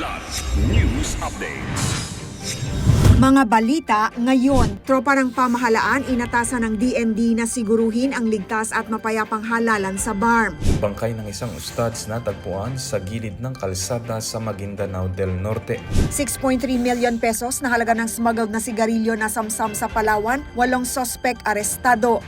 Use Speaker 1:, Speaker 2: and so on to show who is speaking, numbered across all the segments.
Speaker 1: Kilat News Updates.
Speaker 2: Mga balita ngayon, tropa ng pamahalaan inatasan ng DND na siguruhin ang ligtas at mapayapang halalan sa BARM.
Speaker 3: Bangkay ng isang ustads natagpuan sa gilid ng kalsada sa Maguindanao del Norte.
Speaker 2: 6.3 million pesos na halaga ng smuggled na sigarilyo na samsam sa Palawan, 8 sospek arestado.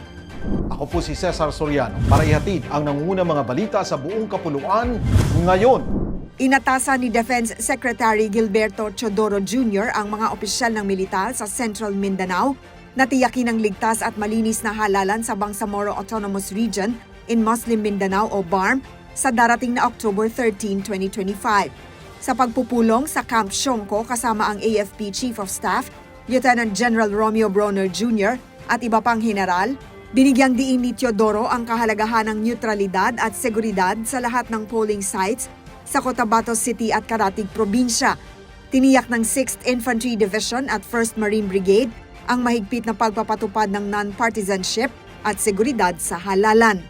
Speaker 4: Ako po si Cesar Soriano para ihatid ang nangungunang mga balita sa buong kapuluan ngayon.
Speaker 2: Inatasan ni Defense Secretary Gilberto Teodoro Jr. ang mga opisyal ng militar sa Central Mindanao na tiyakin ang ligtas at malinis na halalan sa Bangsamoro Autonomous Region in Muslim Mindanao o BARM sa darating na October 13, 2025. Sa pagpupulong sa Camp Siongco kasama ang AFP Chief of Staff, Lieutenant General Romeo Bronner Jr. at iba pang general, binigyang diin ni Teodoro ang kahalagahan ng neutralidad at seguridad sa lahat ng polling sites sa Cotabato City at Caratig Probinsya. Tiniyak ng 6th Infantry Division at 1st Marine Brigade ang mahigpit na pagpapatupad ng non-partisanship at seguridad sa halalan.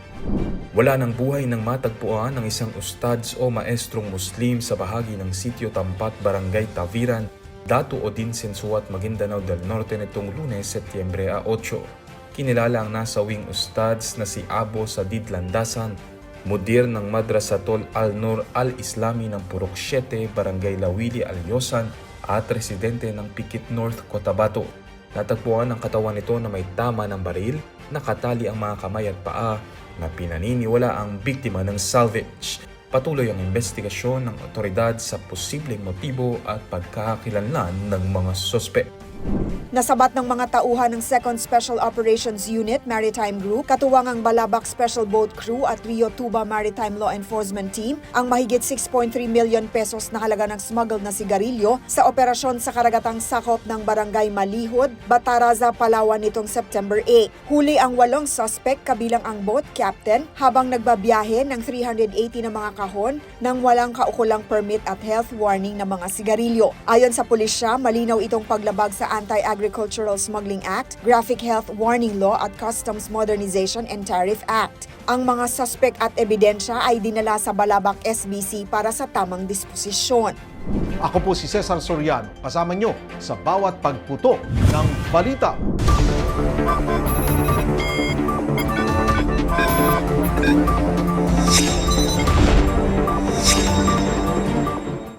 Speaker 3: Wala ng buhay nang matagpuan ng isang ustads o maestrong Muslim sa bahagi ng Sitio Tampat, Barangay Taviran, Datu Odin Sensuat, Maguindanao del Norte nitong Lunes, Setyembre 8. Kinilala ang nasawing ustads na si Abo Sadid Landasan, mudir ng Madrasatul Al-Nur Al-Islami ng Purok 7, Barangay Lawili, Alyosan at residente ng Pikit North, Cotabato. Natagpuan ang katawan nito na may tama ng baril, nakatali ang mga kamay at paa na pinaniniwala ang biktima ng salvage. Patuloy ang investigasyon ng otoridad sa posibleng motibo at pagkakakilanlan ng mga sospek.
Speaker 2: Nasabat ng mga tauhan ng 2nd Special Operations Unit Maritime Group, katuwang ang Balabac Special Boat Crew at Rio Tuba Maritime Law Enforcement Team, ang mahigit 6.3 million pesos na halaga ng smuggled na sigarilyo sa operasyon sa karagatang sakop ng Barangay Malihod, Bataraza, Palawan nitong September 8. Huli ang 8 suspect kabilang ang boat captain habang nagbabiyahe ng 380 na mga kahon ng walang kaukulang permit at health warning na mga sigarilyo. Ayon sa pulisya, malinaw itong paglabag sa Anti-Agricultural Smuggling Act, Graphic Health Warning Law at Customs Modernization and Tariff Act. Ang mga suspect at ebidensya ay dinala sa Balabac SBC para sa tamang disposisyon.
Speaker 4: Ako po si Cesar Soriano, kasama nyo sa bawat pagputo ng balita.